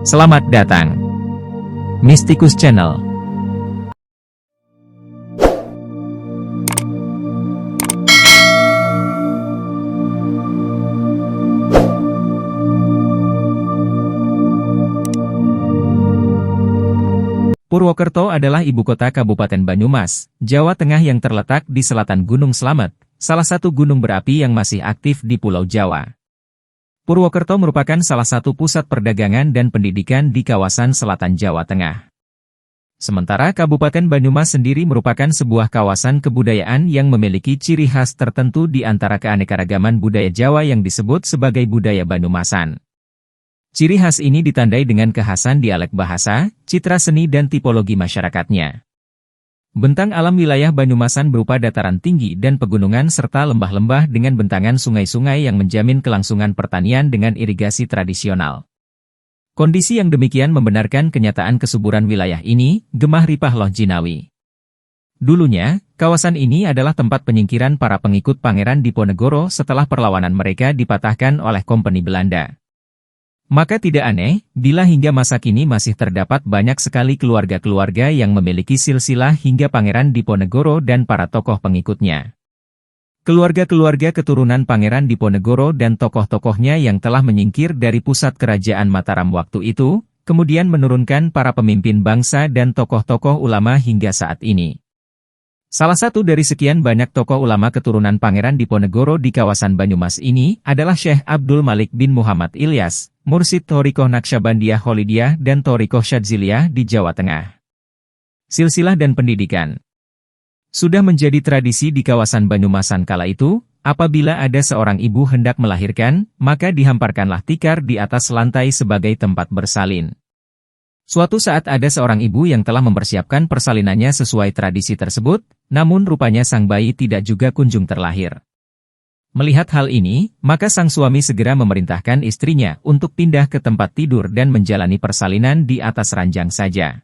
Selamat datang, Mystikus Channel. Purwokerto adalah ibu kota Kabupaten Banyumas, Jawa Tengah yang terletak di selatan Gunung Slamet, salah satu gunung berapi yang masih aktif di Pulau Jawa. Purwokerto merupakan salah satu pusat perdagangan dan pendidikan di kawasan selatan Jawa Tengah. Sementara Kabupaten Banyumas sendiri merupakan sebuah kawasan kebudayaan yang memiliki ciri khas tertentu di antara keanekaragaman budaya Jawa yang disebut sebagai budaya Banyumasan. Ciri khas ini ditandai dengan kekhasan dialek bahasa, citra seni dan tipologi masyarakatnya. Bentang alam wilayah Banyumasan berupa dataran tinggi dan pegunungan serta lembah-lembah dengan bentangan sungai-sungai yang menjamin kelangsungan pertanian dengan irigasi tradisional. Kondisi yang demikian membenarkan kenyataan kesuburan wilayah ini, Gemah Ripah Loh Jinawi. Dulunya, kawasan ini adalah tempat penyingkiran para pengikut Pangeran Diponegoro setelah perlawanan mereka dipatahkan oleh Kompeni Belanda. Maka tidak aneh, bila hingga masa kini masih terdapat banyak sekali keluarga-keluarga yang memiliki silsilah hingga Pangeran Diponegoro dan para tokoh pengikutnya. Keluarga-keluarga keturunan Pangeran Diponegoro dan tokoh-tokohnya yang telah menyingkir dari pusat kerajaan Mataram waktu itu, kemudian menurunkan para pemimpin bangsa dan tokoh-tokoh ulama hingga saat ini. Salah satu dari sekian banyak tokoh ulama keturunan Pangeran Diponegoro di kawasan Banyumas ini adalah Syekh Abdul Malik bin Muhammad Ilyas, Mursyid Thorikoh Naqsyabandiyah Kholidiyah dan Thorikoh Syadziliyah di Jawa Tengah. Silsilah dan pendidikan sudah menjadi tradisi di kawasan Banyumasan kala itu, apabila ada seorang ibu hendak melahirkan, maka dihamparkanlah tikar di atas lantai sebagai tempat bersalin. Suatu saat ada seorang ibu yang telah mempersiapkan persalinannya sesuai tradisi tersebut, namun rupanya sang bayi tidak juga kunjung terlahir. Melihat hal ini, maka sang suami segera memerintahkan istrinya untuk pindah ke tempat tidur dan menjalani persalinan di atas ranjang saja.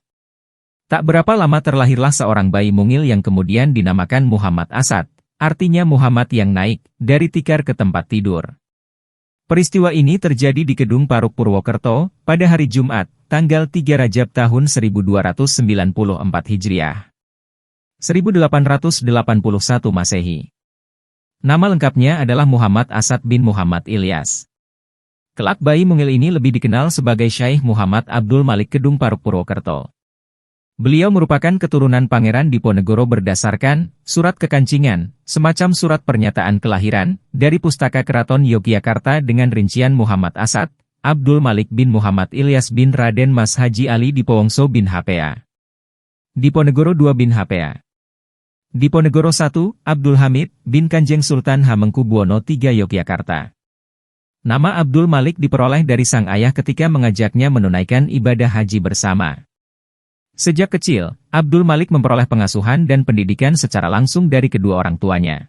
Tak berapa lama terlahirlah seorang bayi mungil yang kemudian dinamakan Muhammad Asad, artinya Muhammad yang naik, dari tikar ke tempat tidur. Peristiwa ini terjadi di Kedung Paruk Purwokerto, pada hari Jumat, tanggal 3 Rajab tahun 1294 Hijriah. 1881 Masehi. Nama lengkapnya adalah Muhammad Asad bin Muhammad Ilyas. Kelak bayi mungil ini lebih dikenal sebagai Syekh Muhammad Abdul Malik Kedung Paruk Purwokerto. Beliau merupakan keturunan Pangeran Diponegoro berdasarkan surat kekancingan, semacam surat pernyataan kelahiran, dari Pustaka Keraton Yogyakarta dengan rincian Muhammad Asad, Abdul Malik bin Muhammad Ilyas bin Raden Mas Haji Ali Dipowongso bin Hpa. Diponegoro II bin Hpa. Diponegoro I, Abdul Hamid bin Kanjeng Sultan Hamengkubuwono III Yogyakarta. Nama Abdul Malik diperoleh dari sang ayah ketika mengajaknya menunaikan ibadah haji bersama. Sejak kecil, Abdul Malik memperoleh pengasuhan dan pendidikan secara langsung dari kedua orang tuanya.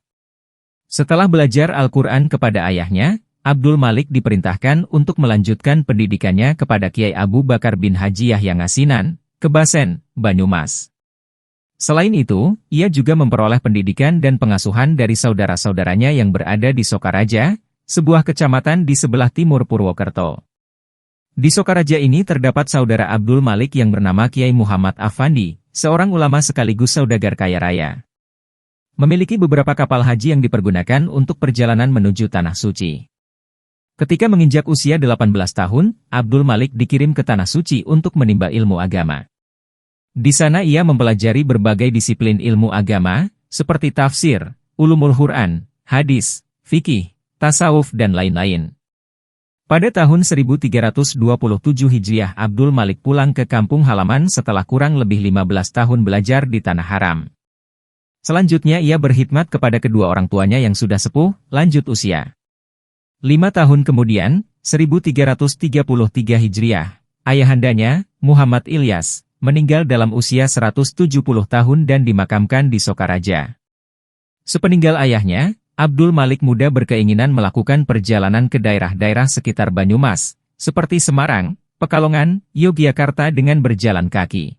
Setelah belajar Al-Quran kepada ayahnya, Abdul Malik diperintahkan untuk melanjutkan pendidikannya kepada Kiai Abu Bakar bin Haji Yahya Ngasinan, Kebasen, Banyumas. Selain itu, ia juga memperoleh pendidikan dan pengasuhan dari saudara-saudaranya yang berada di Sokaraja, sebuah kecamatan di sebelah timur Purwokerto. Di Sokaraja ini terdapat saudara Abdul Malik yang bernama Kiai Muhammad Afandi, seorang ulama sekaligus saudagar kaya raya. Memiliki beberapa kapal haji yang dipergunakan untuk perjalanan menuju Tanah Suci. Ketika menginjak usia 18 tahun, Abdul Malik dikirim ke Tanah Suci untuk menimba ilmu agama. Di sana ia mempelajari berbagai disiplin ilmu agama, seperti tafsir, ulumul Quran, hadis, fikih, tasawuf dan lain-lain. Pada tahun 1327 Hijriah Abdul Malik pulang ke kampung halaman setelah kurang lebih 15 tahun belajar di Tanah Haram. Selanjutnya ia berkhidmat kepada kedua orang tuanya yang sudah sepuh, lanjut usia. 5 tahun kemudian, 1333 Hijriah, ayahandanya, Muhammad Ilyas, meninggal dalam usia 170 tahun dan dimakamkan di Sokaraja. Sepeninggal ayahnya, Abdul Malik muda berkeinginan melakukan perjalanan ke daerah-daerah sekitar Banyumas, seperti Semarang, Pekalongan, Yogyakarta dengan berjalan kaki.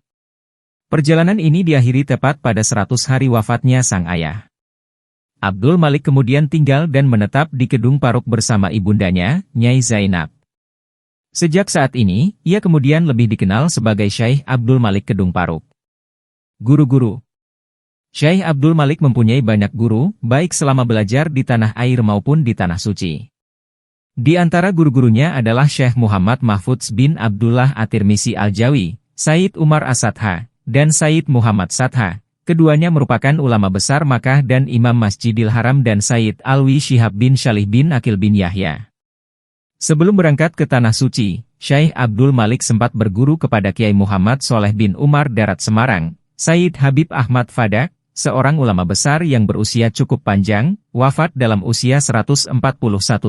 Perjalanan ini diakhiri tepat pada 100 hari wafatnya sang ayah. Abdul Malik kemudian tinggal dan menetap di Kedung Paruk bersama ibundanya, Nyai Zainab. Sejak saat ini, ia kemudian lebih dikenal sebagai Syekh Abdul Malik Kedung Paruk. Guru-guru. Syekh Abdul Malik mempunyai banyak guru, baik selama belajar di tanah air maupun di tanah suci. Di antara guru-gurunya adalah Syekh Muhammad Mahfudz bin Abdullah At-Tirmizi Al-Jawi, Sayyid Umar As-Sadha, dan Sayyid Muhammad Sadha. Keduanya merupakan ulama besar Makkah dan Imam Masjidil Haram, dan Sayyid Alwi Syihab bin Shalih bin Akil bin Yahya. Sebelum berangkat ke Tanah Suci, Syekh Abdul Malik sempat berguru kepada Kiai Muhammad Soleh bin Umar Darat Semarang, Sayyid Habib Ahmad Fadak, seorang ulama besar yang berusia cukup panjang, wafat dalam usia 141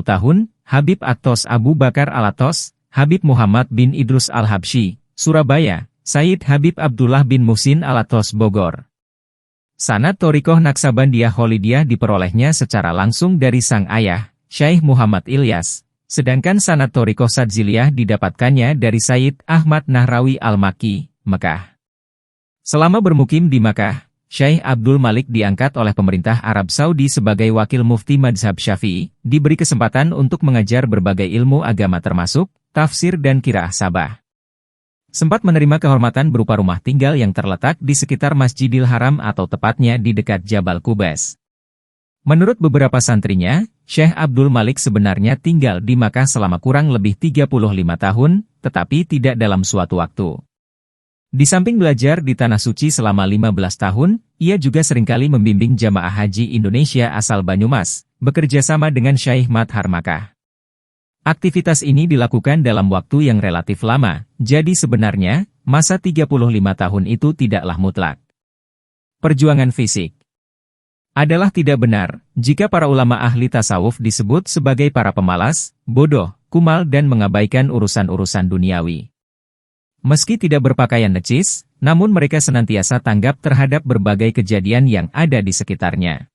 tahun, Habib Atos Abu Bakar Al-Atos, Habib Muhammad bin Idrus Al-Habsyi, Surabaya, Sayyid Habib Abdullah bin Muhsin Al-Atos Bogor. Sanad Thorikoh Naksabandiyah Kholidiyah diperolehnya secara langsung dari sang ayah, Syekh Muhammad Ilyas, sedangkan sanad Thorikoh Sadziliyah didapatkannya dari Sayyid Ahmad Nahrawi Al-Makki, Mekah. Selama bermukim di Makkah, Syekh Abdul Malik diangkat oleh pemerintah Arab Saudi sebagai wakil mufti mazhab Syafi'i, diberi kesempatan untuk mengajar berbagai ilmu agama termasuk tafsir dan qiraah Sabah. Sempat menerima kehormatan berupa rumah tinggal yang terletak di sekitar Masjidil Haram atau tepatnya di dekat Jabal Qubais. Menurut beberapa santrinya, Syekh Abdul Malik sebenarnya tinggal di Makkah selama kurang lebih 35 tahun, tetapi tidak dalam suatu waktu. Di samping belajar di Tanah Suci selama 15 tahun, ia juga seringkali membimbing jamaah haji Indonesia asal Banyumas, bekerja sama dengan Syekh Madhar Makkah. Aktivitas ini dilakukan dalam waktu yang relatif lama, jadi sebenarnya, masa 35 tahun itu tidaklah mutlak. Perjuangan fisik adalah tidak benar, jika para ulama ahli tasawuf disebut sebagai para pemalas, bodoh, kumal dan mengabaikan urusan-urusan duniawi. Meski tidak berpakaian necis, namun mereka senantiasa tanggap terhadap berbagai kejadian yang ada di sekitarnya.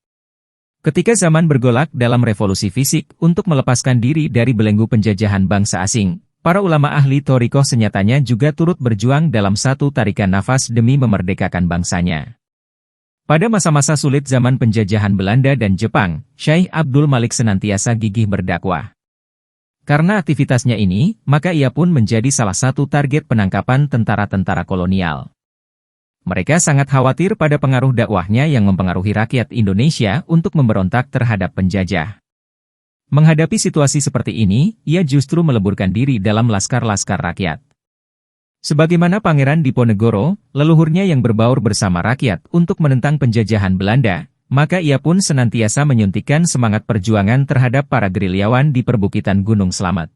Ketika zaman bergolak dalam revolusi fisik untuk melepaskan diri dari belenggu penjajahan bangsa asing, para ulama ahli thorikoh senyatanya juga turut berjuang dalam satu tarikan nafas demi memerdekakan bangsanya. Pada masa-masa sulit zaman penjajahan Belanda dan Jepang, Syekh Abdul Malik senantiasa gigih berdakwah. Karena aktivitasnya ini, maka ia pun menjadi salah satu target penangkapan tentara-tentara kolonial. Mereka sangat khawatir pada pengaruh dakwahnya yang mempengaruhi rakyat Indonesia untuk memberontak terhadap penjajah. Menghadapi situasi seperti ini, ia justru meleburkan diri dalam laskar-laskar rakyat. Sebagaimana Pangeran Diponegoro, leluhurnya yang berbaur bersama rakyat untuk menentang penjajahan Belanda, maka ia pun senantiasa menyuntikkan semangat perjuangan terhadap para gerilyawan di perbukitan Gunung Slamet.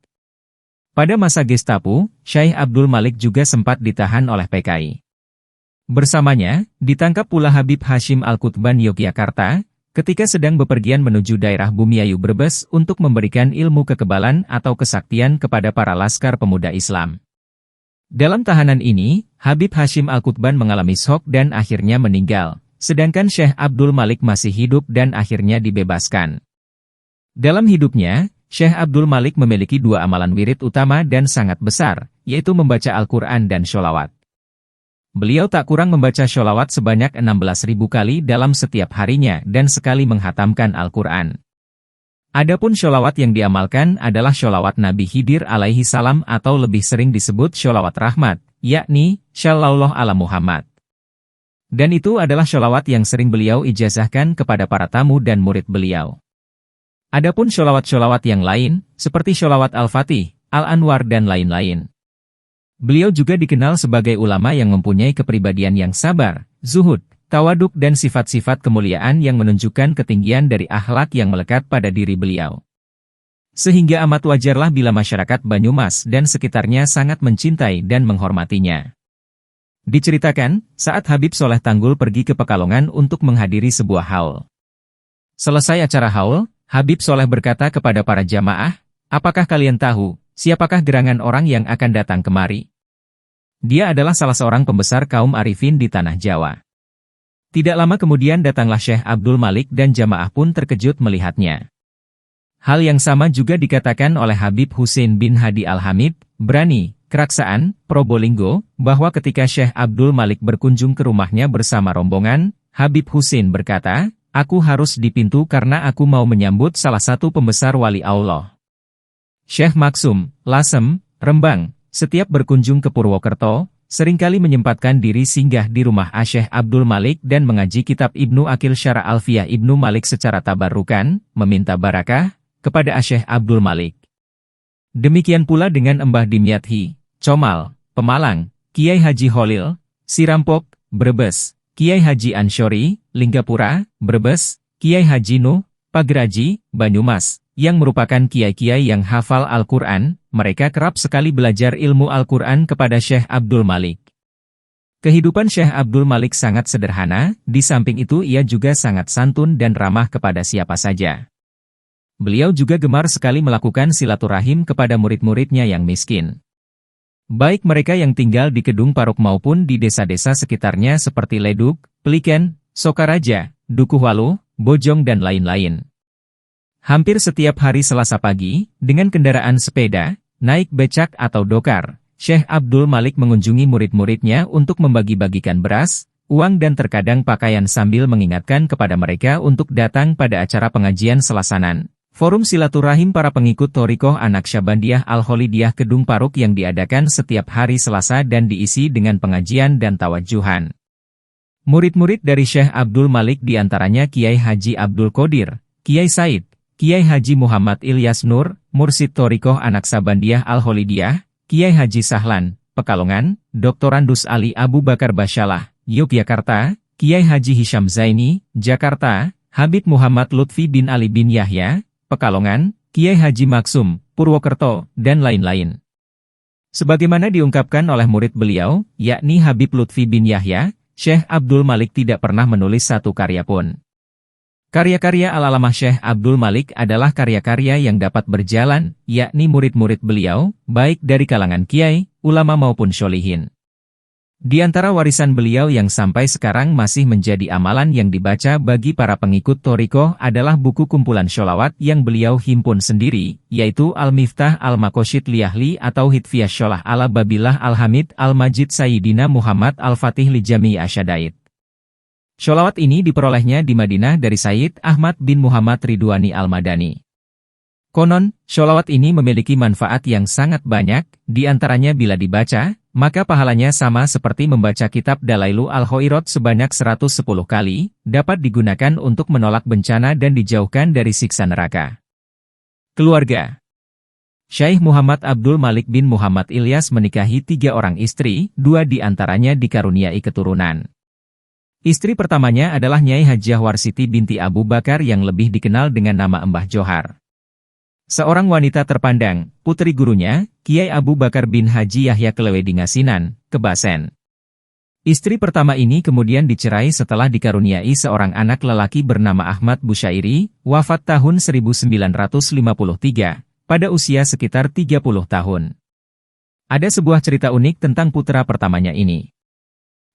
Pada masa Gestapo, Syekh Abdul Malik juga sempat ditahan oleh PKI. Bersamanya, ditangkap pula Habib Hashim Al-Qutban Yogyakarta, ketika sedang bepergian menuju daerah Bumiayu Brebes untuk memberikan ilmu kekebalan atau kesaktian kepada para laskar pemuda Islam. Dalam tahanan ini, Habib Hashim Al-Qutban mengalami syok dan akhirnya meninggal, sedangkan Syekh Abdul Malik masih hidup dan akhirnya dibebaskan. Dalam hidupnya, Syekh Abdul Malik memiliki dua amalan wirid utama dan sangat besar, yaitu membaca Al-Quran dan sholawat. Beliau tak kurang membaca sholawat sebanyak 16.000 kali dalam setiap harinya dan sekali menghatamkan Al-Quran. Adapun sholawat yang diamalkan adalah sholawat Nabi Khidir alaihi salam atau lebih sering disebut sholawat rahmat, yakni, Shallallahu ala Muhammad. Dan itu adalah sholawat yang sering beliau ijazahkan kepada para tamu dan murid beliau. Adapun sholawat-sholawat yang lain, seperti sholawat Al-Fatih, Al-Anwar dan lain-lain. Beliau juga dikenal sebagai ulama yang mempunyai kepribadian yang sabar, zuhud, tawaduk dan sifat-sifat kemuliaan yang menunjukkan ketinggian dari akhlak yang melekat pada diri beliau. Sehingga amat wajarlah bila masyarakat Banyumas dan sekitarnya sangat mencintai dan menghormatinya. Diceritakan, saat Habib Soleh Tanggul pergi ke Pekalongan untuk menghadiri sebuah haul. Selesai acara haul, Habib Soleh berkata kepada para jamaah, "Apakah kalian tahu, siapakah gerangan orang yang akan datang kemari? Dia adalah salah seorang pembesar kaum arifin di Tanah Jawa." Tidak lama kemudian datanglah Syekh Abdul Malik dan jamaah pun terkejut melihatnya. Hal yang sama juga dikatakan oleh Habib Husein bin Hadi Al-Hamid, Brani, Keraksaan, Probolinggo, bahwa ketika Syekh Abdul Malik berkunjung ke rumahnya bersama rombongan, Habib Husein berkata, "Aku harus di pintu karena aku mau menyambut salah satu pembesar wali Allah." Syekh Maksum, Lasem, Rembang, setiap berkunjung ke Purwokerto, seringkali menyempatkan diri singgah di rumah Syekh Abdul Malik dan mengaji kitab Ibnu Aqil Syara Alfiyah Ibnu Malik secara tabarukan, meminta barakah kepada Syekh Abdul Malik. Demikian pula dengan Mbah Dimyati, Comal, Pemalang, Kiai Haji Holil, Sirampok, Brebes, Kiai Haji Ansyori, Linggapura, Brebes, Kiai Haji Nuh, Pageraji, Banyumas, yang merupakan kiai-kiai yang hafal Al-Quran. Mereka kerap sekali belajar ilmu Al-Quran kepada Syekh Abdul Malik. Kehidupan Syekh Abdul Malik sangat sederhana, di samping itu ia juga sangat santun dan ramah kepada siapa saja. Beliau juga gemar sekali melakukan silaturahim kepada murid-muridnya yang miskin. Baik mereka yang tinggal di Kedung Paruk maupun di desa-desa sekitarnya seperti Leduk, Peliken, Sokaraja, Dukuhwalu, Bojong dan lain-lain. Hampir setiap hari Selasa pagi, dengan kendaraan sepeda, naik becak atau dokar, Syekh Abdul Malik mengunjungi murid-muridnya untuk membagi-bagikan beras, uang dan terkadang pakaian sambil mengingatkan kepada mereka untuk datang pada acara pengajian Selasanan. Forum silaturahim para pengikut Thorikoh Anak Syabandiyah Al-Kholidiyah Kedung Paruk yang diadakan setiap hari Selasa dan diisi dengan pengajian dan tawajuhan. Murid-murid dari Syekh Abdul Malik diantaranya Kiai Haji Abdul Qodir, Kiai Said, Kiai Haji Muhammad Ilyas Nur, Mursid Thorikoh Anak Syabandiyah Al-Kholidiyah, Kiai Haji Sahlan, Pekalongan, Dr. Andus Ali Abu Bakar Basyalah, Yogyakarta, Kiai Haji Hisham Zaini, Jakarta, Habib Muhammad Lutfi bin Ali bin Yahya, Pekalongan, Kiai Haji Maksum, Purwokerto, dan lain-lain. Sebagaimana diungkapkan oleh murid beliau, yakni Habib Lutfi bin Yahya, Syekh Abdul Malik tidak pernah menulis satu karya pun. Karya-karya al-alamah Syekh Abdul Malik adalah karya-karya yang dapat berjalan, yakni murid-murid beliau, baik dari kalangan kiai, ulama maupun syolihin. Di antara warisan beliau yang sampai sekarang masih menjadi amalan yang dibaca bagi para pengikut Thorikoh adalah buku kumpulan sholawat yang beliau himpun sendiri, yaitu Al-Miftah Al-Makosyid Liahli atau Hitfiyah Sholah ala Babillah Al-Hamid Al-Majid Sayyidina Muhammad Al-Fatih Li Jami' Asyadaid. Sholawat ini diperolehnya di Madinah dari Sayyid Ahmad bin Muhammad Ridwani Al-Madani. Konon, sholawat ini memiliki manfaat yang sangat banyak, di antaranya bila dibaca, maka pahalanya sama seperti membaca kitab Dalailu Al-Khairat sebanyak 110 kali, dapat digunakan untuk menolak bencana dan dijauhkan dari siksa neraka. Keluarga. Syekh Muhammad Abdul Malik bin Muhammad Ilyas menikahi 3 orang istri, 2 di antaranya dikaruniai keturunan. Istri pertamanya adalah Nyai Hajah Warsiti binti Abu Bakar yang lebih dikenal dengan nama Mbah Johar. Seorang wanita terpandang, putri gurunya, Kiai Abu Bakar bin Haji Yahya Kelewedi Ngasinan, Kebasen. Istri pertama ini kemudian dicerai setelah dikaruniai seorang anak lelaki bernama Ahmad Busyairi, wafat tahun 1953, pada usia sekitar 30 tahun. Ada sebuah cerita unik tentang putra pertamanya ini.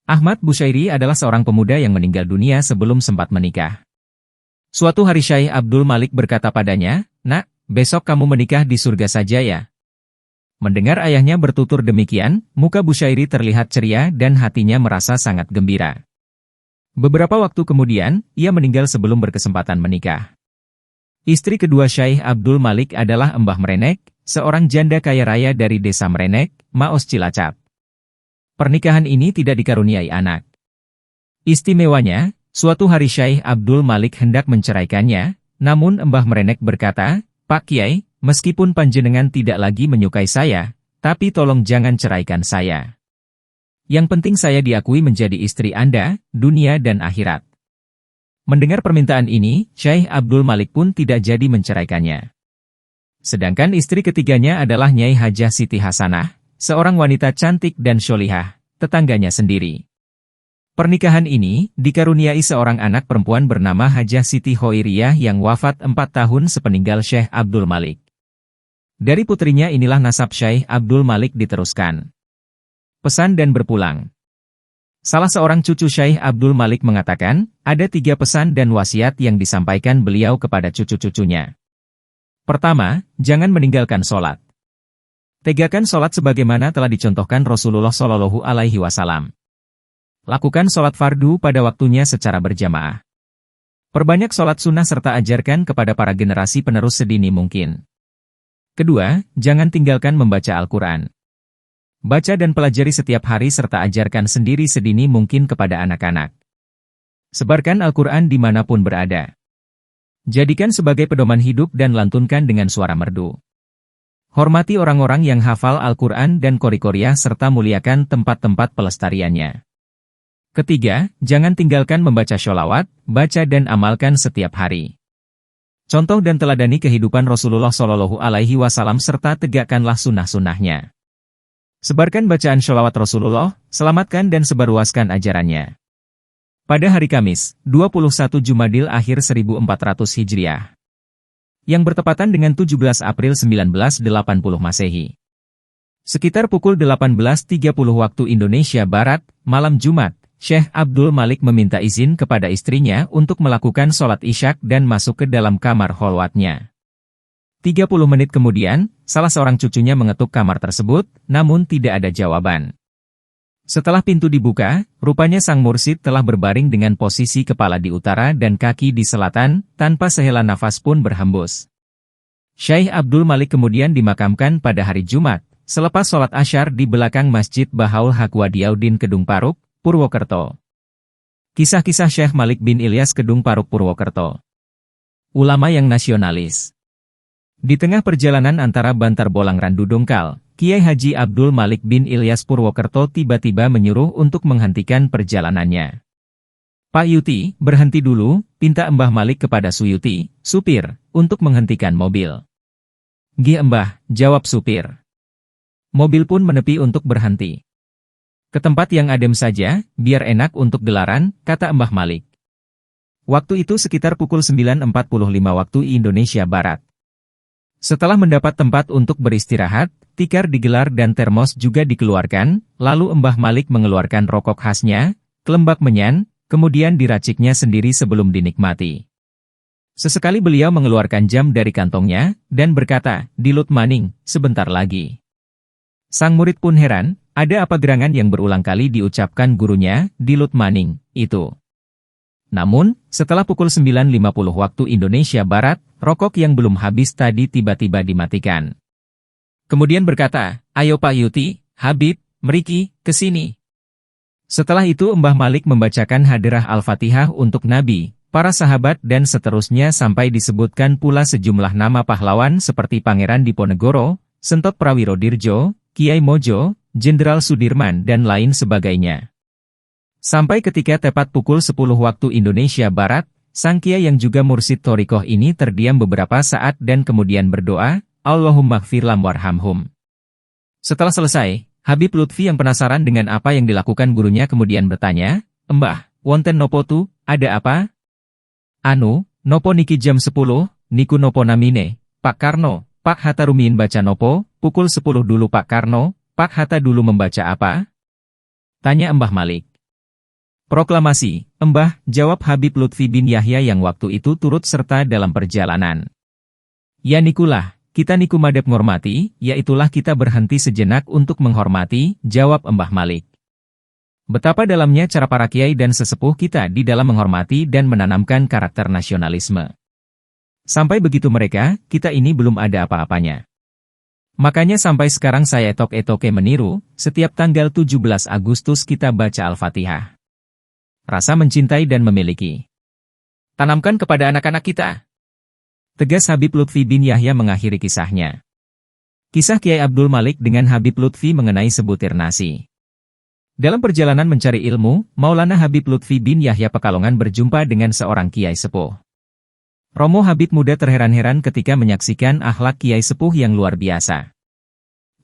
Ahmad Busyairi adalah seorang pemuda yang meninggal dunia sebelum sempat menikah. Suatu hari Syekh Abdul Malik berkata padanya, "Nak, besok kamu menikah di surga saja ya." Mendengar ayahnya bertutur demikian, muka Busyairi terlihat ceria dan hatinya merasa sangat gembira. Beberapa waktu kemudian, ia meninggal sebelum berkesempatan menikah. Istri kedua Syekh Abdul Malik adalah Mbah Merenek, seorang janda kaya raya dari desa Merenek, Maos Cilacap. Pernikahan ini tidak dikaruniai anak. Istimewanya, suatu hari Syekh Abdul Malik hendak menceraikannya, namun Mbah Merenek berkata, "Pak Kiai, meskipun panjenengan tidak lagi menyukai saya, tapi tolong jangan ceraikan saya. Yang penting saya diakui menjadi istri Anda, dunia dan akhirat." Mendengar permintaan ini, Syekh Abdul Malik pun tidak jadi menceraikannya. Sedangkan istri ketiganya adalah Nyai Hajah Siti Hasanah, seorang wanita cantik dan sholihah, tetangganya sendiri. Pernikahan ini dikaruniai seorang anak perempuan bernama Hajah Siti Khoiriyah yang wafat 4 tahun sepeninggal Syekh Abdul Malik. Dari putrinya inilah nasab Syekh Abdul Malik diteruskan. Pesan dan berpulang. Salah seorang cucu Syekh Abdul Malik mengatakan, ada 3 pesan dan wasiat yang disampaikan beliau kepada cucu-cucunya. Pertama, jangan meninggalkan sholat. Tegakkan sholat sebagaimana telah dicontohkan Rasulullah Shallallahu Alaihi Wasallam. Lakukan sholat fardu pada waktunya secara berjamaah. Perbanyak sholat sunnah serta ajarkan kepada para generasi penerus sedini mungkin. Kedua, jangan tinggalkan membaca Al-Quran. Baca dan pelajari setiap hari serta ajarkan sendiri sedini mungkin kepada anak-anak. Sebarkan Al-Quran dimanapun berada. Jadikan sebagai pedoman hidup dan lantunkan dengan suara merdu. Hormati orang-orang yang hafal Al-Quran dan qori-qoriah serta muliakan tempat-tempat pelestariannya. Ketiga, jangan tinggalkan membaca sholawat, baca dan amalkan setiap hari. Contoh dan teladani kehidupan Rasulullah Shallallahu Alaihi Wasallam serta tegakkanlah sunnah-sunnahnya. Sebarkan bacaan sholawat Rasulullah, selamatkan dan sebarluaskan ajarannya. Pada hari Kamis, 21 Jumadil Akhir 1400 Hijriah, yang bertepatan dengan 17 April 1980 Masehi. Sekitar pukul 18.30 waktu Indonesia Barat, malam Jumat, Syekh Abdul Malik meminta izin kepada istrinya untuk melakukan sholat isyak dan masuk ke dalam kamar kholwatnya. 30 menit kemudian, salah seorang cucunya mengetuk kamar tersebut, namun tidak ada jawaban. Setelah pintu dibuka, rupanya sang mursyid telah berbaring dengan posisi kepala di utara dan kaki di selatan, tanpa sehela nafas pun berhembus. Syekh Abdul Malik kemudian dimakamkan pada hari Jumat, selepas sholat asyar di belakang Masjid Bahaul Haq Wadiauddin Kedung Paruk, Purwokerto. Kisah-kisah Syekh Malik bin Ilyas Kedung Paruk Purwokerto. Ulama yang nasionalis. Di tengah perjalanan antara Bantar Bolang Randu Dongkal, Kiai Haji Abdul Malik bin Ilyas Purwokerto tiba-tiba menyuruh untuk menghentikan perjalanannya. Pak Yuti, berhenti dulu, pinta Mbah Malik kepada Suyuti, supir, untuk menghentikan mobil. Nggih Mbah, jawab supir. Mobil pun menepi untuk berhenti. Ke tempat yang adem saja, biar enak untuk gelaran, kata Mbah Malik. Waktu itu sekitar pukul 9.45 waktu Indonesia Barat. Setelah mendapat tempat untuk beristirahat, tikar digelar dan termos juga dikeluarkan, lalu Mbah Malik mengeluarkan rokok khasnya, kelembak menyan, kemudian diraciknya sendiri sebelum dinikmati. Sesekali beliau mengeluarkan jam dari kantongnya, dan berkata, "Dilut maning, sebentar lagi." Sang murid pun heran, ada apa gerangan yang berulang kali diucapkan gurunya, "Dilut maning," itu. Namun, setelah pukul 9.50 waktu Indonesia Barat, rokok yang belum habis tadi tiba-tiba dimatikan. Kemudian berkata, "Ayo Pak Yuti, Habib, Meriki, kesini." Setelah itu Mbah Malik membacakan hadirah Al-Fatihah untuk Nabi, para sahabat dan seterusnya sampai disebutkan pula sejumlah nama pahlawan seperti Pangeran Diponegoro, Sentot Prawiro Dirjo, Kiai Mojo, Jenderal Sudirman dan lain sebagainya. Sampai ketika tepat pukul 10 waktu Indonesia Barat, sang kiai yang juga mursyid thorikoh ini terdiam beberapa saat dan kemudian berdoa, "Allahumma gfir lam warhamhum." Setelah selesai, Habib Lutfi yang penasaran dengan apa yang dilakukan gurunya kemudian bertanya, "Mbah, wonten nopo tu, ada apa?" "Anu, nopo niki jam 10, niku nopo namine, Pak Karno, Pak Hatta rumiin baca nopo, pukul 10 dulu Pak Karno, Pak Hatta dulu membaca apa?" tanya Mbah Malik. "Proklamasi, Mbah," jawab Habib Lutfi bin Yahya yang waktu itu turut serta dalam perjalanan. "Ya nikulah, kita niku madep ngormati, yaitulah kita berhenti sejenak untuk menghormati," jawab Mbah Malik. Betapa dalamnya cara para kiai dan sesepuh kita di dalam menghormati dan menanamkan karakter nasionalisme. Sampai begitu mereka, kita ini belum ada apa-apanya. Makanya sampai sekarang saya etok-etoke meniru, setiap tanggal 17 Agustus kita baca Al-Fatihah. Rasa mencintai dan memiliki. Tanamkan kepada anak-anak kita. Tegas Habib Lutfi bin Yahya mengakhiri kisahnya. Kisah Kiai Abdul Malik dengan Habib Lutfi mengenai sebutir nasi. Dalam perjalanan mencari ilmu, Maulana Habib Lutfi bin Yahya Pekalongan berjumpa dengan seorang kiai sepuh. Romo Habib muda terheran-heran ketika menyaksikan akhlak kiai sepuh yang luar biasa.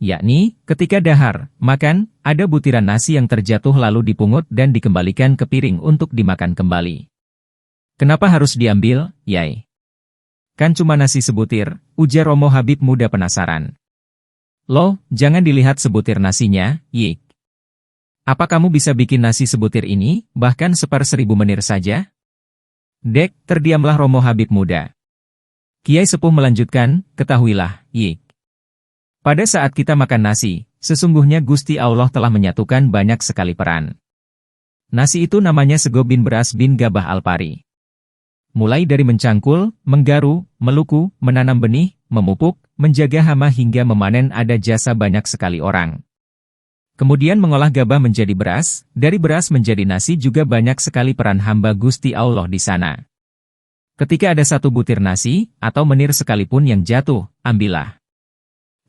Yakni, ketika dahar, makan, ada butiran nasi yang terjatuh lalu dipungut dan dikembalikan ke piring untuk dimakan kembali. "Kenapa harus diambil, Yai? Kan cuma nasi sebutir," ujar Romo Habib muda penasaran. "Loh, jangan dilihat sebutir nasinya, Yik. Apa kamu bisa bikin nasi sebutir ini, bahkan 1/1000 menir saja?" "Dek," terdiamlah Romo Habib muda. Kiai sepuh melanjutkan, "Ketahuilah, Yik. Pada saat kita makan nasi, sesungguhnya Gusti Allah telah menyatukan banyak sekali peran. Nasi itu namanya sego bin beras bin Gabah Alpari. Mulai dari mencangkul, menggaru, meluku, menanam benih, memupuk, menjaga hama hingga memanen ada jasa banyak sekali orang. Kemudian mengolah gabah menjadi beras, dari beras menjadi nasi juga banyak sekali peran hamba Gusti Allah di sana. Ketika ada satu butir nasi, atau menir sekalipun yang jatuh, ambillah.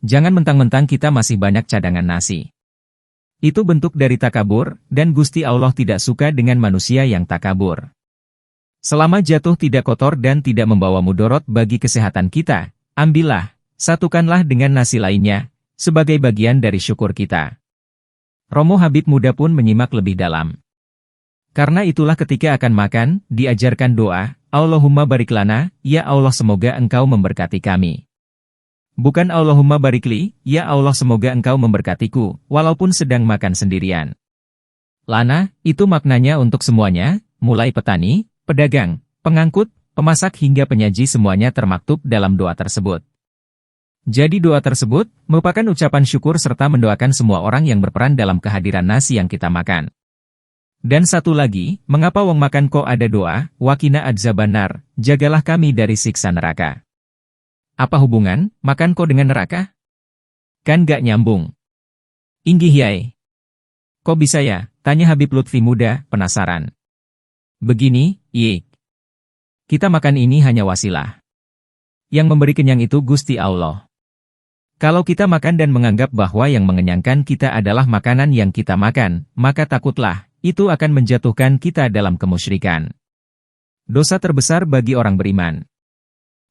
Jangan mentang-mentang kita masih banyak cadangan nasi. Itu bentuk dari takabur, dan Gusti Allah tidak suka dengan manusia yang takabur. Selama jatuh tidak kotor dan tidak membawa mudorot bagi kesehatan kita, ambillah, satukanlah dengan nasi lainnya, sebagai bagian dari syukur kita. Romo Habib Muda pun menyimak lebih dalam. Karena itulah ketika akan makan, diajarkan doa, Allahumma barik lana, ya Allah semoga engkau memberkati kami. Bukan Allahumma barikli, ya Allah semoga engkau memberkatiku, walaupun sedang makan sendirian. Lana, itu maknanya untuk semuanya, mulai petani, pedagang, pengangkut, pemasak hingga penyaji semuanya termaktub dalam doa tersebut. Jadi doa tersebut, merupakan ucapan syukur serta mendoakan semua orang yang berperan dalam kehadiran nasi yang kita makan. Dan satu lagi, mengapa wong makan kok ada doa, wakina adzabannar, jagalah kami dari siksa neraka. Apa hubungan, makan kok dengan neraka? Kan gak nyambung. Inggih yai. Kok bisa ya, tanya Habib Lutfi Muda, penasaran. Begini, yik. Kita makan ini hanya wasilah. Yang memberi kenyang itu Gusti Allah. Kalau kita makan dan menganggap bahwa yang mengenyangkan kita adalah makanan yang kita makan, maka takutlah, itu akan menjatuhkan kita dalam kemusyrikan. Dosa terbesar bagi orang beriman.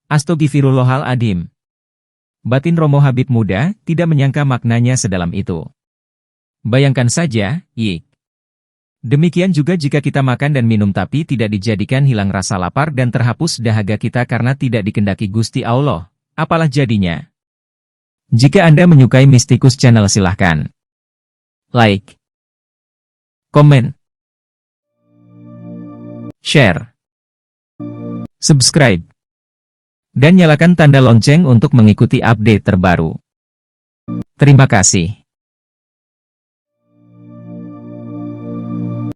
Astaghfirullahaladzim. Batin Romo Habib Muda tidak menyangka maknanya sedalam itu. Bayangkan saja, yik. Demikian juga jika kita makan dan minum tapi tidak dijadikan hilang rasa lapar dan terhapus dahaga kita karena tidak dikendaki Gusti Allah, apalah jadinya? Jika Anda menyukai Mistikus Channel silahkan like, komen, share, subscribe, dan nyalakan tanda lonceng untuk mengikuti update terbaru. Terima kasih.